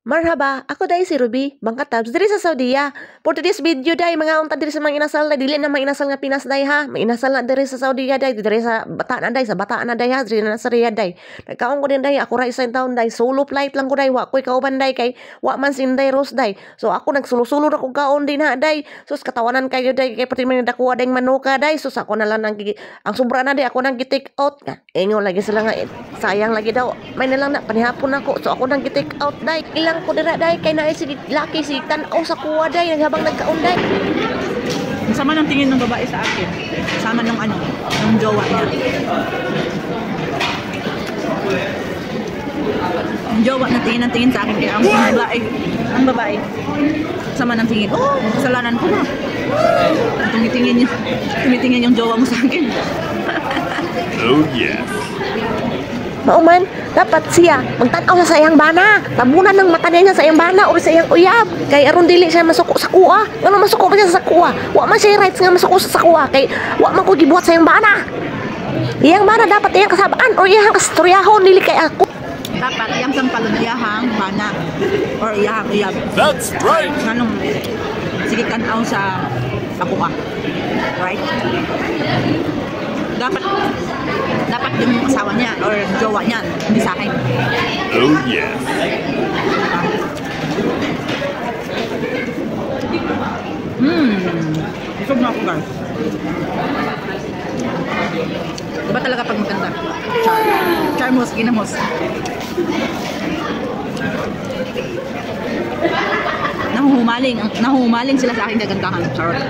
Marhaba, ako dai si Ruby, bangka tabs diri sa Saudiya. For today's video dai mga unta diri sa mga inasal na dili na mga inasal nga Pinas dai ha. May inasal na diri sa Saudiya dai, diri sa Bataan dai, sa Bataan na dai ha, diri na sa Riyadh dai. Nagkaon ko din dai, ako ra isang taon dai, solo flight lang ko dai, wa koy kauban dai kay wa man sinday Rose dai. So ako nagsulo-sulo ra ko kaon din ha dai. Sus katawanan kayo dai kay pati man dakuha dai manuka dai. Sus ako na lang ang sobra na dai ako nang gi-take out nga. Ingon lagi sila nga sayang lagi daw. May nalang na panihapon ako. So ako nang gi-take out dai. Ilang ko dira day kay naay si laki si tan-aw sa kuwa day habang nagkaon day. Sama ng tingin ng babae sa akin. Sama ng ng jowa niya. Ang jowa na tingin ng tingin sa akin kaya ang babae sama ng tingin. Oh, kasalanan ko na. Tumitingin yung jowa mo sa akin. Oh yes. Mauman, dapat siya magtanaw sa iyang bana. Tabunan ng mata niya sa iyang bana o sa iyang uyab. Kay aron dili siya masuko sa kuha. Ano masuko pa siya sa kuha? Wa man siya rights nga masuko sa kuha kay wa man ko gibuhat sa iyang bana. Iyang bana dapat iyang kasabaan o iyang kastoryahon dili kay ako. Dapat iyang sampalon iyang bana or iyang uyab. That's right. Nganong sige tanaw sa kuha. Right? Dapat yung asawa niya or jowa niya, hindi sa akin. Oh yes. Busog na ako guys. Diba talaga pag maganda? Charmos, ginamos. Nahuhumaling sila sa aking kagandahan. Charot.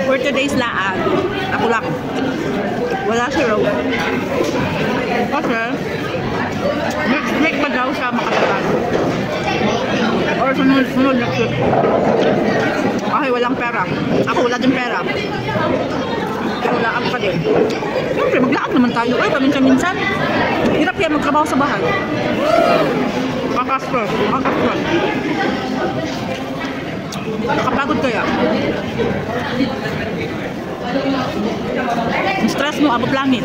For today's laag, ako lang. Wala si Rose. Kasi, next week pa daw siya makatagal. Or sunod next week. Okay, walang pera. Ako wala din pera. Pero laag pa din. Siyempre, maglaag naman tayo. Ay, paminsan-minsan. Hirap yan magtrabaho sa bahay. Makakastress. Nakapagod kaya. Ang stress mo, abot langit.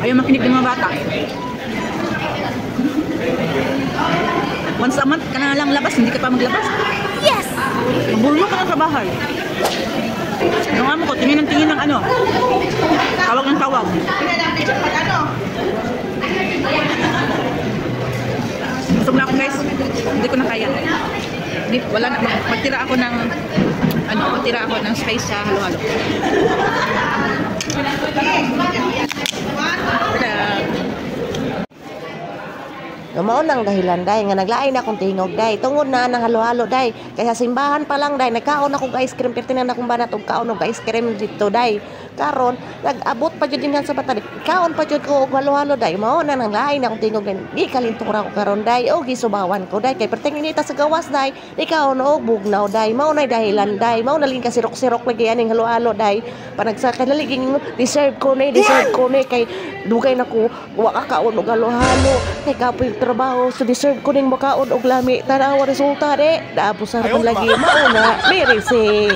Ayaw makinig ng mga bata. Once a month ka na lang labas, hindi ka pa maglabas. Yes! Magbulong ka na sa bahay. Yung amo ko, tingin ng tawag ng tawag. Busog na ako guys. Hindi ko na kaya. Wala na, magtira ako ng space sa halo-halo. Mao nang dahilan day nga naglain akong tingog day tungod na nang halo-halo day kaya simbahan pa lang day nagkaon ako ice cream pertinan akong banat og kaon og ice cream dito day karon nag-abot pa jud dinhan sa bata kaon pa jud ko og halo-halo day mao na nang lain akong tingog day di kalinto ra ko karon day og gisubawan ko day kay perting inita sa gawas day di kaon og bugnaw day mao na dahilan day mao na ling ka sirok-sirok lagi aning halo-halo day panagsa kanaliging deserve ko ni kay dugay na ko wa ka kaon og halo-halo kay kapoy trabaho so deserve ko ning makaon og lami tanawa resulta de daapos sa harapan lagi mauna merisi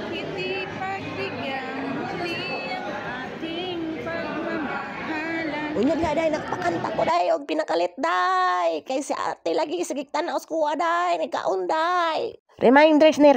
Hindi pagbigyan muli ang ating pagmamahalan. unyag na day nakapakanta ko day og pinakalit day kay si ate lagi sige tanaos ko day nagkaon day. Reminders ni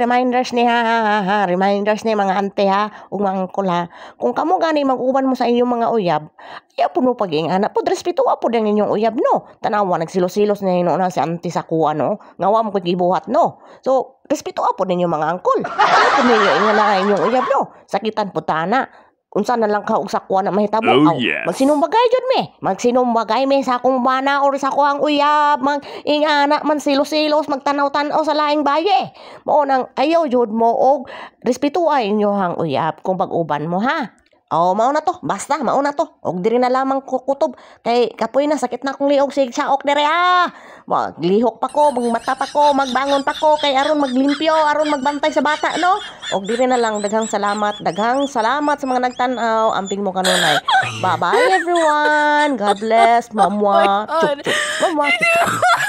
ha, reminders ni mga ante ha, ug mga angkol ha. Kung kamo gani mag-uban mo sa inyong mga uyab, ya puno paging anak pod respeto po ang inyong uyab no. Tanawa nagsilos-silos na na si ante sa kuha no. Ngawa mo ko gibuhat no. So, respeto po ninyo mga angkol. Ano ninyo ingon na inyong uyab no. Sakitan po tana. Unsa na lang ka og sakwa na mahitabo. Oh, yes. Magsinumbagay jud me. Magsinumbagay me sa akong bana or sa akong uyab. Ingana man silos-silos magtanaw-tanaw sa laing baye. Mao nang ayaw jud mo og respetuay inyo hang uyab kung pag-uban mo ha. Oh, mao na to. Basta, mao na to. Og diri na lamang kukutob. Kay kapoy na sakit na akong liog sig saok diri ah. Maglihok pa ko, magmata pa ko, magbangon pa ko kay aron maglimpyo, aron magbantay sa bata no. Og diri na lang daghang salamat sa mga nagtan-aw. Amping mo kanunay. Bye-bye everyone. God bless. Mamwa. Chup chup. Mamwa. Chup, chup.